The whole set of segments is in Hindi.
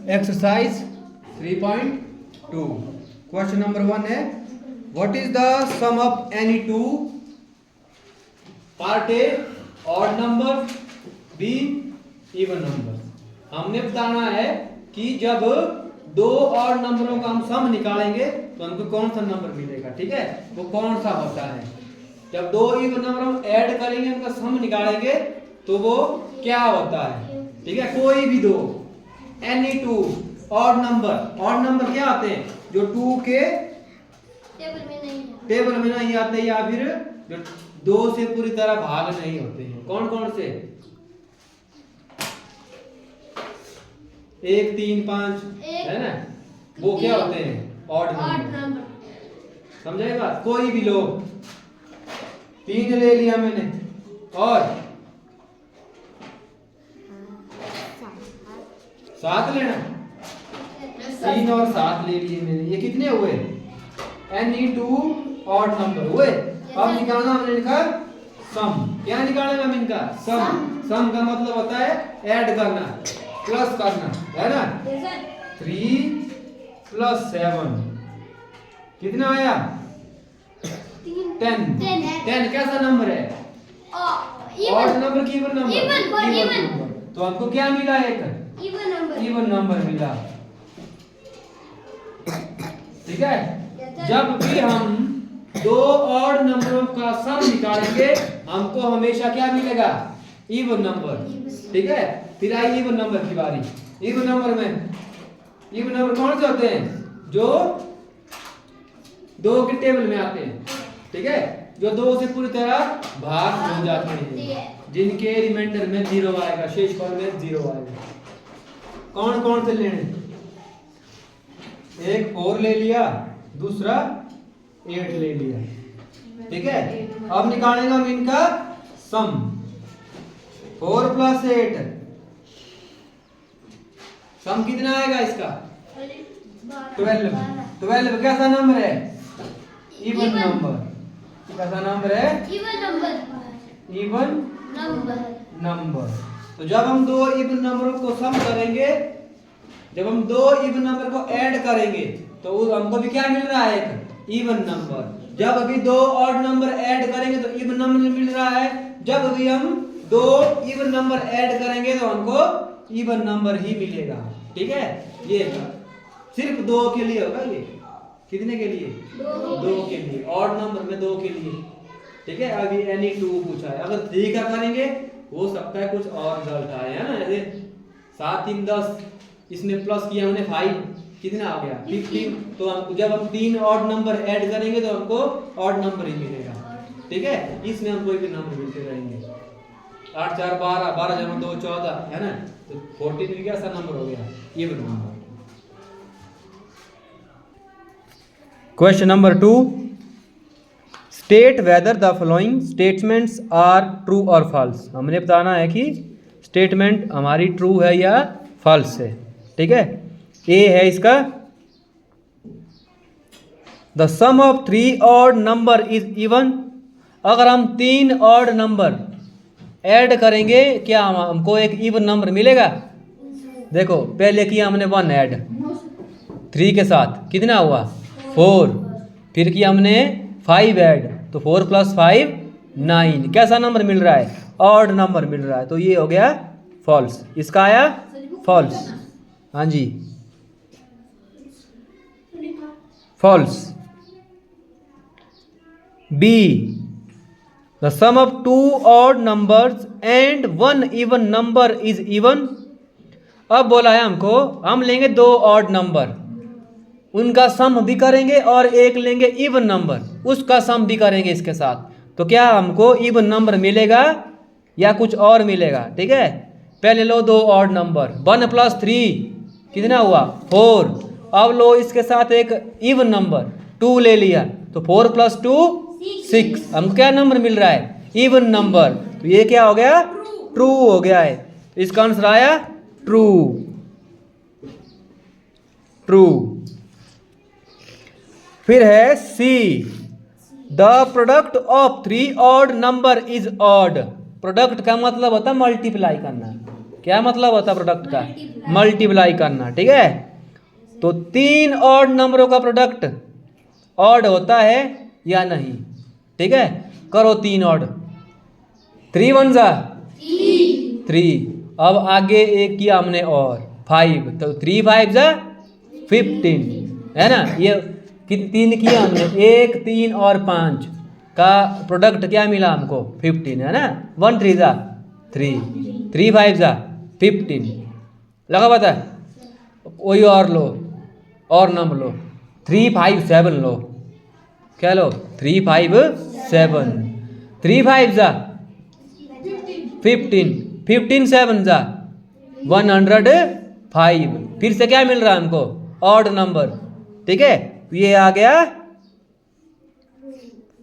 एक्सरसाइज 3.2 क्वेश्चन नंबर 1 है what is the sum of any two part A odd number B even number. हमने बताना है कि जब दो ऑड नंबरों का हम सम निकालेंगे तो हमको कौन सा नंबर मिलेगा। ठीक है, वो कौन सा होता है। जब दो इवन नंबर हम ऐड करेंगे उनका सम निकालेंगे तो वो क्या होता है। ठीक है, कोई भी दो एनी टू ऑड नंबर क्या आते हैं जो टू के टेबल में नहीं आते या फिर जो दो से पूरी तरह भाग नहीं होते हैं। कौन कौन से? 1 3 5 है ना, वो क्या होते हैं ऑड नंबर। समझे बात? कोई भी लो, 3 ले लिया मैंने और 7 लेना, 3 और 7 ले लिए मैंने। ये कितने हुए? एनी टू ऑड नंबर हुए। अब निकालना हमने लिखा सम। क्या निकालना हम इनका? सम। सम का मतलब होता है ऐड करना, प्लस करना, है ना। 3 + 7 कितना आया? 10 कैसा नंबर है? ऑड नंबर की इवन नंबर। तो हमको क्या मिला? एक इवन नंबर मिला। ठीक है, जब भी हम दो ऑड नंबरों का सम निकालेंगे हमको हमेशा क्या मिलेगा? Even number. ठीक है, फिर आई इवन नंबर की बारी। इवन नंबर कौन से होते हैं? जो दो के टेबल में आते हैं। ठीक है, जो दो से पूरी तरह भाग हो जाते हैं, जिनके रिमाइंडर में 0 आएगा, शेषफल में 0 आएगा। कौन कौन से लेने? एक 4 ले लिया, दूसरा 8 ले लिया। ठीक है, अब निकालेंगे हम इनका सम। 4 + 8 सम कितना आएगा इसका? 12 कैसा नंबर है? Even number. कैसा नंबर है? Even number. तो जब हम दो इवन नंबरों को सम करेंगे, जब हम दो इवन नंबर को ऐड करेंगे तो हमको भी क्या मिल रहा है? एक इवन नंबर। जब अभी दो ऑड नंबर ऐड करेंगे तो इवन नंबर मिल रहा है। जब भी हम दो इवन नंबर ऐड करेंगे तो हमको इवन नंबर ही मिलेगा। ठीक है, ये सिर्फ 2 के लिए होगा। ये कितने के लिए? 2 के लिए। ऑड नंबर में 2 के लिए। ठीक है, अभी एनी टू पूछा है। अगर 3 का करेंगे हो सकता है कुछ और रिजल्ट आए, है ना। जैसे 7 3 10, इसमें प्लस किया हमने 5, कितना आ गया? 15। तो हमको जब हम 3 ऑड नंबर ऐड करेंगे तो हमको ऑड नंबर ही मिलेगा। ठीक है, इसमें हम कोई भी नंबर मिलते रहेंगे। 8 4 12, 12 जमा 2 14, है ना। तो 14 भी कैसा नंबर हो गया? Even number. Question number 2, state whether the following statements are true और फॉल्स। हमने बताना है कि स्टेटमेंट हमारी ट्रू है या फॉल्स है। ठीक है, ए है इसका the sum of 3 odd number is even. अगर हम 3 ऑड नंबर ऐड करेंगे क्या हमको एक इवन नंबर मिलेगा? देखो, पहले किया हमने 1 ऐड 3 के साथ, कितना हुआ? 4। फिर किया हमने 5 ऐड, तो 4 + 5 9। कैसा नंबर मिल रहा है? ऑड नंबर मिल रहा है। तो ये हो गया फॉल्स। इसका आया फॉल्स। हाँ जी, false. B the sum of 2 odd numbers and 1 even number is even. अब बोला है हमको हम लेंगे 2 ऑड नंबर, उनका सम भी करेंगे और एक लेंगे इवन नंबर, उसका सम भी करेंगे इसके साथ। तो क्या हमको इवन नंबर मिलेगा या कुछ और मिलेगा? ठीक है, पहले लो 2 ऑड नंबर, 1 + 3 कितना हुआ? 4। अब लो इसके साथ एक इवन नंबर 2 ले लिया, तो 4 + 2 6। हमको क्या नंबर मिल रहा है? Even number. तो ये क्या हो गया? ट्रू हो गया है। तो इसका आंसर आया ट्रू। ट्रू। फिर है see the product of 3 odd number is odd. Product का मतलब होता है मल्टीप्लाई करना। क्या मतलब होता है प्रोडक्ट का? मल्टीप्लाई करना, ठीक है। तो 3 ऑड नंबरों का प्रोडक्ट ऑड होता है या नहीं, ठीक है। करो 3 ऑड, 3 1 जा 3। अब आगे एक किया हमने और 5, तो 3 5 जा 15, है ना। ये 3 किया हमने, 1 3 और 5 का प्रोडक्ट क्या मिला हमको? 15, है ना। 1 3 जा 3, 3 5 जा 15, लगा पता। वही और लो, और नंबर लो, 3 5 7 लो, क्या लो? 3 5 7, 3 5 जा 15, 15 7 जा 105। फिर से क्या मिल रहा है हमको? ऑड नंबर, ठीक है। तो ये आ गया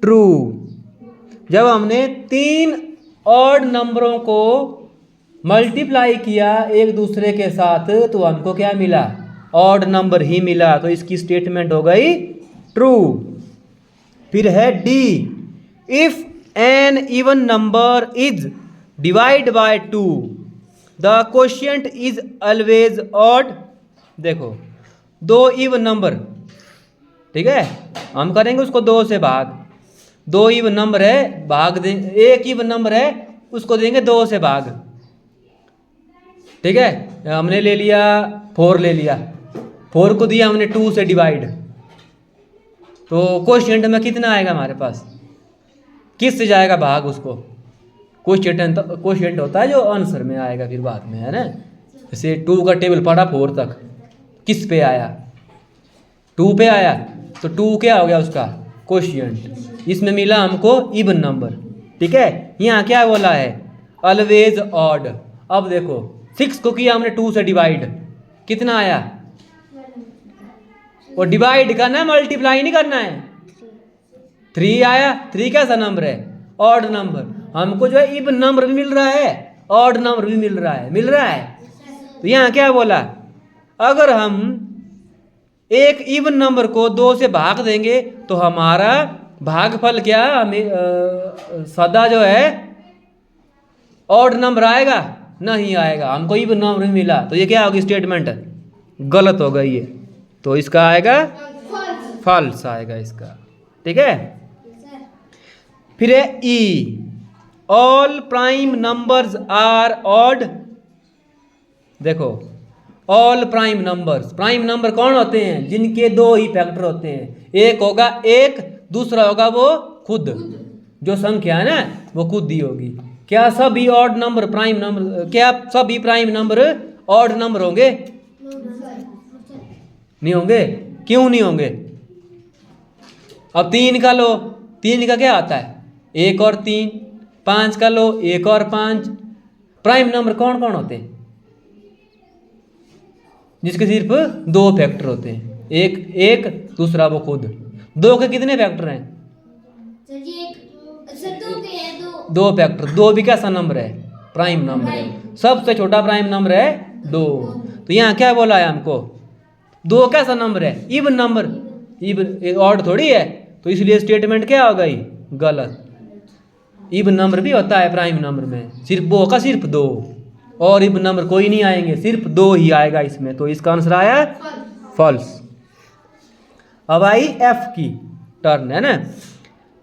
ट्रू। जब हमने 3 ऑड नंबरों को मल्टीप्लाई किया एक दूसरे के साथ तो हमको क्या मिला? ऑड नंबर ही मिला, तो इसकी स्टेटमेंट हो गई ट्रू। फिर है D, if an even number is divide by 2 the quotient is always odd. देखो 2 इवन नंबर, ठीक है, हम करेंगे उसको 2 से भाग। 2 इवन नंबर है, भाग दे, एक इवन नंबर है उसको देंगे 2 से भाग, ठीक है। हमने ले लिया 4, ले लिया 4 को दिया हमने 2 से डिवाइड, तो क्वोशिएंट में कितना आएगा हमारे पास? किस से जाएगा भाग उसको? क्वोशिएंट होता है जो आंसर में आएगा फिर बाद में, है ना। जैसे 2 का टेबल पढ़ा 4 तक, किस पे आया? 2 पे आया, तो 2 क्या हो गया उसका? क्वोशिएंट। इसमें मिला हमको इवन नंबर, ठीक है। यहाँ क्या बोला है? Always odd. अब देखो 6 को किया हमने 2 से डिवाइड, कितना आया? और डिवाइड करना है, मल्टीप्लाई नहीं करना है। 3 आया, 3 कैसा नंबर है? Odd number. हमको जो है इवन नंबर भी मिल रहा है, ऑड नंबर भी मिल रहा है, मिल रहा है। तो यहाँ क्या बोला? अगर हम एक इवन नंबर को 2 से भाग देंगे तो हमारा भागफल क्या हमें सदा जो है ऑड नंबर आएगा? नहीं आएगा, हमको इवन नंबर भी मिला। तो ये क्या होगी स्टेटमेंट? गलत हो गई है, तो इसका आएगा फॉल्स आएगा इसका, ठीक है। फिर है E, all prime numbers are odd. देखो all prime numbers, prime number कौन होते हैं? जिनके 2 ही फैक्टर होते हैं। एक होगा 1, दूसरा होगा वो खुद, जो संख्या है ना वो खुद ही होगी। क्या सभी ऑड नंबर प्राइम नंबर, क्या सभी प्राइम नंबर ऑड नंबर होंगे? नहीं होंगे। क्यों नहीं होंगे? अब 3 का लो, 3 का क्या आता है? 1 और 3। 5 का लो, 1 और 5। प्राइम नंबर कौन कौन होते हैं? जिसके सिर्फ 2 फैक्टर होते हैं, एक दूसरा वो खुद। 2 के कितने फैक्टर हैं? 2 फैक्टर। 2 भी कैसा नंबर है? प्राइम नंबर है। सबसे छोटा प्राइम नंबर है 2। तो यहाँ क्या बोला है हमको? 2 कैसा नंबर है? Even number. इवन ऑड थोड़ी है, तो इसलिए स्टेटमेंट क्या हो गई? गलत। इवन नंबर भी होता है प्राइम नंबर में, सिर्फ वो का सिर्फ 2, और इवन नंबर कोई नहीं आएंगे, सिर्फ 2 ही आएगा इसमें। तो इसका आंसर आया फॉल्स। अब आई एफ की टर्न, है ना।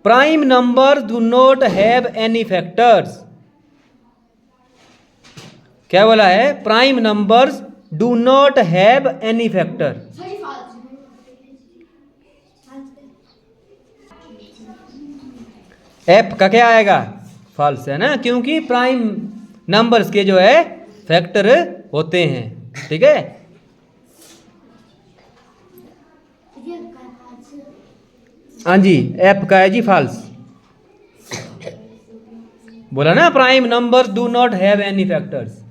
Prime number do not have any factors. क्या बोला है? Prime numbers do not have any factor. F का क्या आएगा? फॉल्स, है ना, क्योंकि प्राइम नंबर्स के जो है फैक्टर होते हैं, ठीक है। हाँ जी, एफ का है जी फॉल्स। बोला ना prime numbers do not have any factors.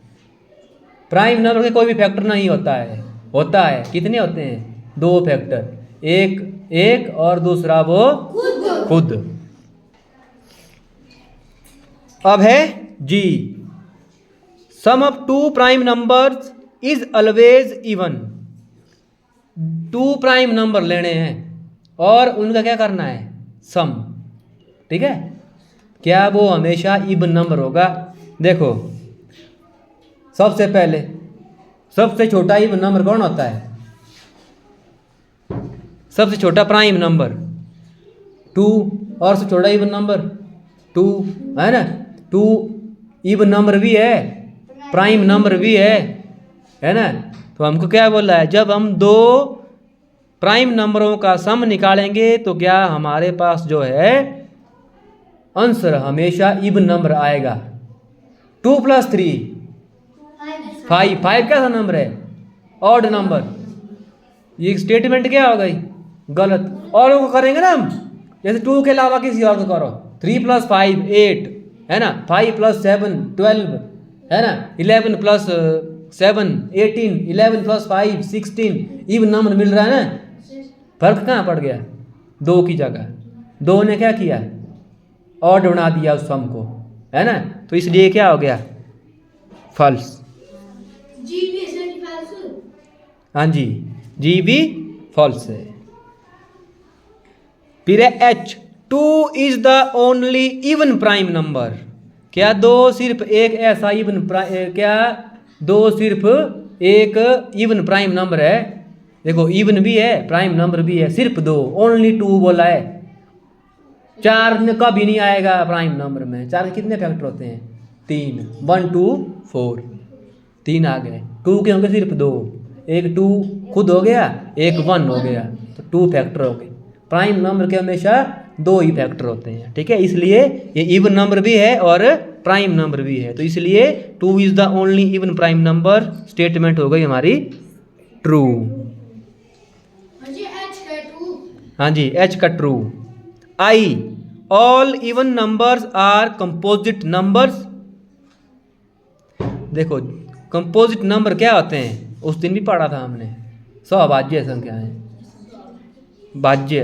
Prime number के कोई भी फैक्टर नहीं होता है। होता है, कितने होते हैं? 2 फैक्टर, एक और दूसरा वो खुद। अब है जी, sum of 2 prime numbers is always even. 2 prime number लेने हैं और उनका क्या करना है? सम, ठीक है। क्या वो हमेशा इवन नंबर होगा? देखो सबसे पहले सबसे छोटा इवन नंबर कौन होता है? सबसे छोटा प्राइम नंबर 2, और सबसे छोटा इवन नंबर 2 है ना। 2 इवन नंबर भी है, प्राइम नंबर भी है ना। तो हमको क्या बोला है, जब हम दो प्राइम नंबरों का सम निकालेंगे तो क्या हमारे पास जो है आंसर हमेशा इवन नंबर आएगा। 2 + 3 5, 5 कैसा नंबर है? Odd number. ये स्टेटमेंट क्या हो गई? गलत। और को करेंगे ना हम, जैसे 2 के अलावा किसी और को करो। 3 + 5 8 है ना, 5 + 7 12 है ना, 11 + 7 18, 11 + 5 16। इवन नंबर मिल रहा है ना। फर्क कहाँ पड़ गया? 2 की जगह 2 ने क्या किया? ऑड बना दिया उस सम को, है ना। तो इसलिए क्या हो गया? फॉल्स। हाँ जी, जी भी फॉल्स है। फिर है H, 2 is the only even prime number. क्या 2 सिर्फ एक ऐसा इवन क्या 2 सिर्फ एक इवन प्राइम नंबर है? देखो इवन भी है, प्राइम नंबर भी है, सिर्फ 2, ओनली 2 बोला है। 4 कभी नहीं आएगा प्राइम नंबर में। 4 के कितने फैक्टर होते हैं? 3, 1 2 4, 3 आ गए। 2 के होंगे सिर्फ 2, एक 2 खुद हो गया, एक 1 हो गया, तो 2 फैक्टर हो गए। प्राइम नंबर के हमेशा 2 ही फैक्टर होते हैं, ठीक है। इसलिए ये इवन नंबर भी है और प्राइम नंबर भी है, तो इसलिए 2 is the only even prime number statement हो गई हमारी ट्रू। हाँ जी, H का true. I, all even numbers are composite numbers. देखो कंपोजिट नंबर क्या होते हैं? उस दिन भी पढ़ा था हमने, सौभाज्य संख्याएं। भाज्य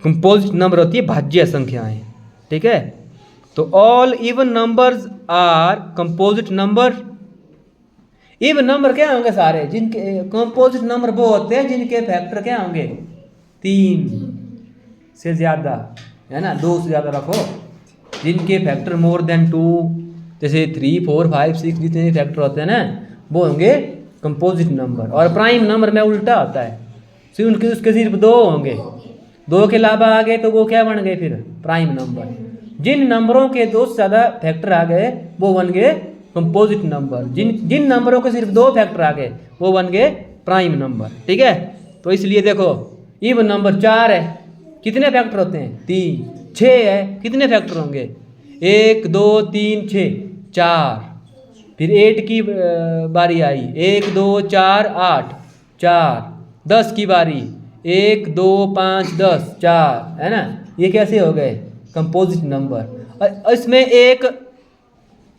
कंपोजिट नंबर होती है भाज्य संख्याएं, ठीक है। तो all even numbers are composite number. Even number क्या होंगे? सारे जिनके कंपोजिट नंबर वो होते हैं जिनके फैक्टर क्या होंगे? 3 से ज्यादा, है ना, 2 से ज्यादा रखो। जिनके फैक्टर मोर देन 2, जैसे 3 4 5 6 जितने फैक्टर होते हैं ना, वो होंगे कंपोजिट नंबर। और प्राइम नंबर में उल्टा होता है, सिर्फ उनके उसके सिर्फ 2 होंगे, 2 के अलावा आ गए तो वो क्या बन गए? फिर प्राइम नंबर। जिन नंबरों के 2 से ज़्यादा फैक्टर आ गए वो बन गए कंपोजिट नंबर। जिन नंबरों के सिर्फ 2 फैक्टर आ गए वो बन गए प्राइम नंबर, ठीक है। तो इसलिए देखो इवन नंबर 4 है, कितने फैक्टर होते हैं? 3। 6 है, कितने फैक्टर होंगे? 1 2 3 6 4। फिर 8 की बारी आई, 1 2 4 8 4। 10 की बारी, 1 2 5 10 4, है ना। ये कैसे हो गए? Composite number. और इसमें एक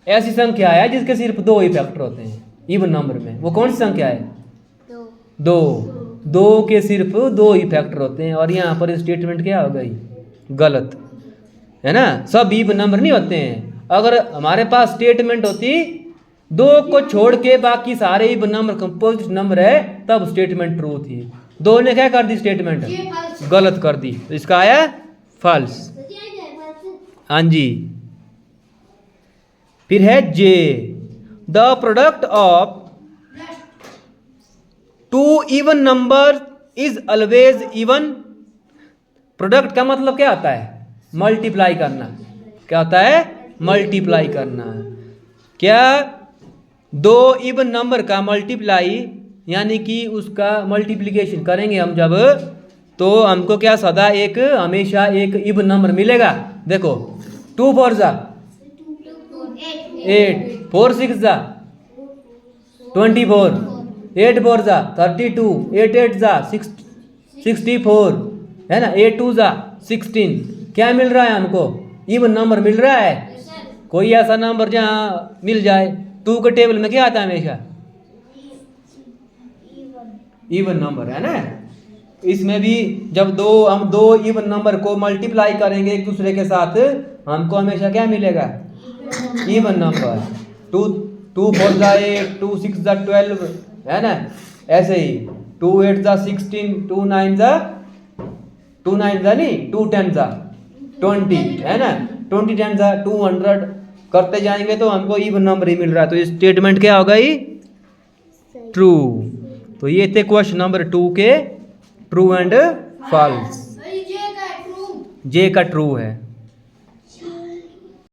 ऐसी संख्या है जिसके सिर्फ 2 ही फैक्टर होते हैं इवन नंबर में। वो कौन सी संख्या है? 2 के सिर्फ 2 ही फैक्टर होते हैं। और यहाँ पर स्टेटमेंट क्या हो गई? गलत, है ना। सब इवन नंबर नहीं होते हैं। अगर हमारे पास स्टेटमेंट होती 2 को छोड़ के बाकी सारे इवन नंबर कंपोजिट नंबर है, तब स्टेटमेंट ट्रू थी। 2 ने क्या कर दी? स्टेटमेंट गलत कर दी, तो इसका आया फॉल्स। हाँ जी। फिर है J, the product of 2 even number is always even. Product का मतलब क्या होता है? मल्टीप्लाई करना। क्या होता है? मल्टीप्लाई करना। क्या 2 इवन नंबर का मल्टीप्लाई यानी कि उसका मल्टीप्लिकेशन करेंगे हम जब, तो हमको क्या सदा एक हमेशा एक इवन नंबर मिलेगा। देखो 2 4 जा 8, 4 6 जा 24, 8 4 जा 32, 8 8 जा 64, है ना, 8 2 जा 16। क्या मिल रहा है हमको? इवन नंबर मिल रहा है। कोई ऐसा नंबर जहाँ मिल जाए। 2 के टेबल में क्या आता है हमेशा? इवन नंबर, है ना। इसमें भी जब हम दो इवन नंबर को मल्टीप्लाई करेंगे एक दूसरे के साथ, हमको हमेशा क्या मिलेगा? Even number. 2 4 जा 8, 2 6 जा 12, है ना। ऐसे ही 2 8 जा 16, 2 9 जा नहीं 2 10 जा 20 है ना, 20 टाइम्स 200 करते जाएंगे तो हमको इवन नंबर ही मिल रहा है, तो ये स्टेटमेंट क्या होगा ये ट्रू। तो ये थे क्वेश्चन नंबर 2 के ट्रू एंड फॉल्स। जे का ट्रू है।